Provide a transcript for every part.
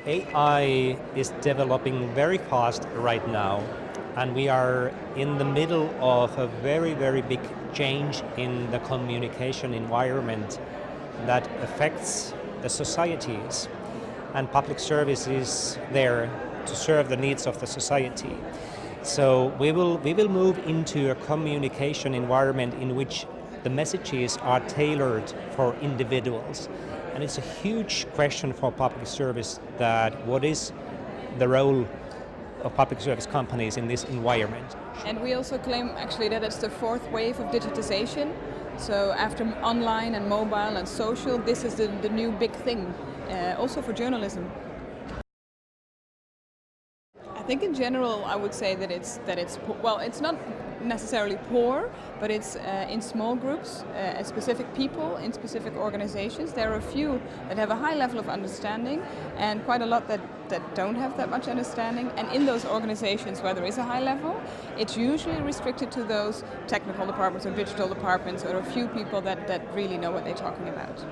AI is developing very fast right now, and we are in the middle of a very, very big change in the communication environment that affects the societies, and public service is there to serve the needs of the society. So we will move into a communication environment in which the messages are tailored for individuals. And it's a huge question for public service that what is the role of public service companies in this environment. And we also claim actually that it's the fourth wave of digitization. So after online and mobile and social, this is the new big thing, also for journalism. I think in general I would say that it's well, it's not necessarily poor, but it's in small groups, specific people in specific organizations. There are a few that have a high level of understanding and quite a lot that don't have that much understanding. And in those organizations where there is a high level, it's usually restricted to those technical departments or digital departments or a few people that really know what they're talking about.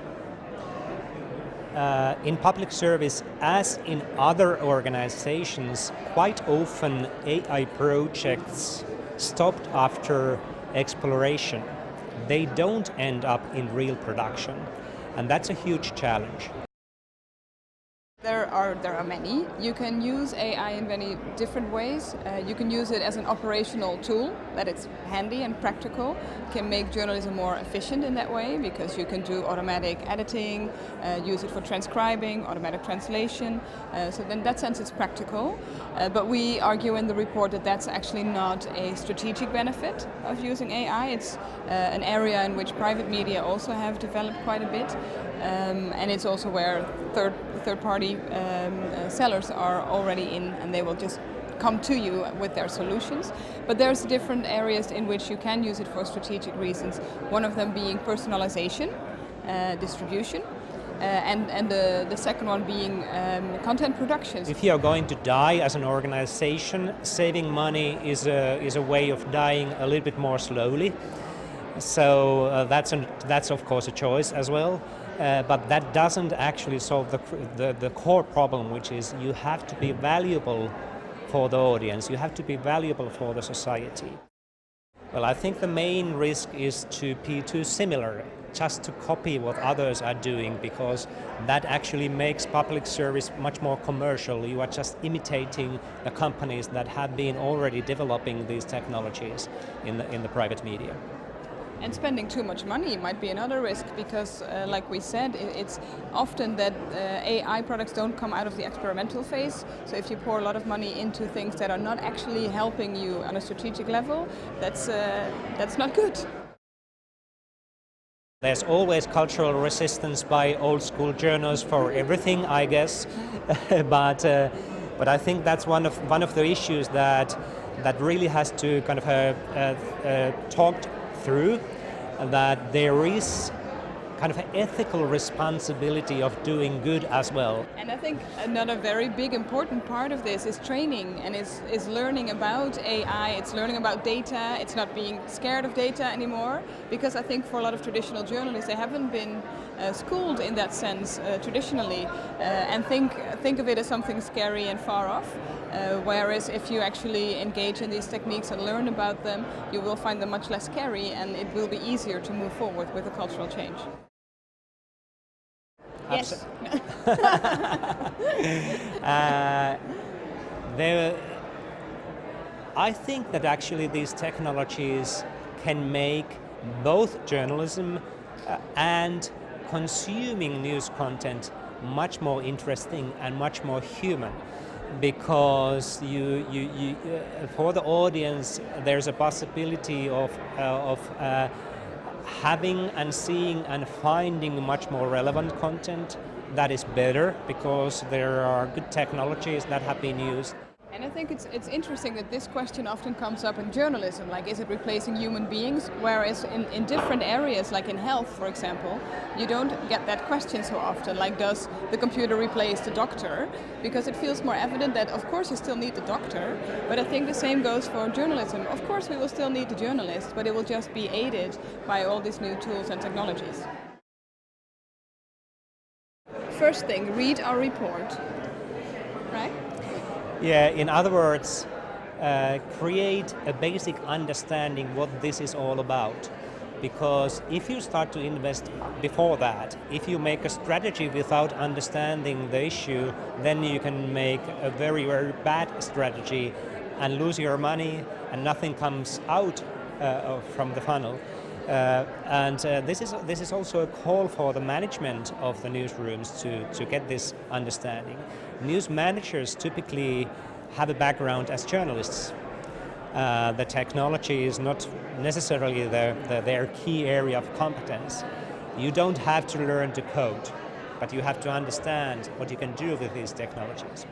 In public service, as in other organizations, quite often AI projects stopped after exploration. They don't end up in real production, and that's a huge challenge. There are many. You can use AI in many different ways. You can use it as an operational tool that it's handy and practical. Can make journalism more efficient in that way because you can do automatic editing, use it for transcribing, automatic translation. So in that sense it's practical. But we argue in the report that that's actually not a strategic benefit of using AI. It's an area in which private media also have developed quite a bit. And it's also where third-party sellers are already in, and they will just come to you with their solutions. But there's different areas in which you can use it for strategic reasons. One of them being personalization, distribution, and the second one being content production. If you are going to die as an organization, saving money is a way of dying a little bit more slowly. So that's of course a choice as well. But that doesn't actually solve the core problem, which is you have to be valuable for the audience, you have to be valuable for the society. Well, I think the main risk is to be too similar, just to copy what others are doing, because that actually makes public service much more commercial. You are just imitating the companies that have been already developing these technologies in the private media. And spending too much money might be another risk because, like we said, it's often that AI products don't come out of the experimental phase. So if you pour a lot of money into things that are not actually helping you on a strategic level, that's not good. There's always cultural resistance by old school journals for everything, I guess, but I think that's one of the issues that really has to kind of talked through, that there is kind of an ethical responsibility of doing good as well. And I think another very big important part of this is training and is learning about AI, it's learning about data, it's not being scared of data anymore, because I think for a lot of traditional journalists they haven't been schooled in that sense traditionally and think of it as something scary and far off. Whereas if you actually engage in these techniques and learn about them, you will find them much less scary and it will be easier to move forward with a cultural change. Yes. I think that actually these technologies can make both journalism and consuming news content much more interesting and much more human, because for the audience there's a possibility of having and seeing and finding much more relevant content that is better because there are good technologies that have been used. And I think it's interesting that this question often comes up in journalism, like is it replacing human beings? Whereas in different areas, like in health, for example, you don't get that question so often, like does the computer replace the doctor? Because it feels more evident that of course you still need the doctor, but I think the same goes for journalism. Of course we will still need the journalist, but it will just be aided by all these new tools and technologies. First thing, read our report. right? Yeah, in other words, create a basic understanding what this is all about. Because if you start to invest before that, if you make a strategy without understanding the issue, then you can make a very, very bad strategy and lose your money and nothing comes out from the funnel. This is also a call for the management of the newsrooms to get this understanding. News managers typically have a background as journalists. The technology is not necessarily their key area of competence. You don't have to learn to code, but you have to understand what you can do with these technologies.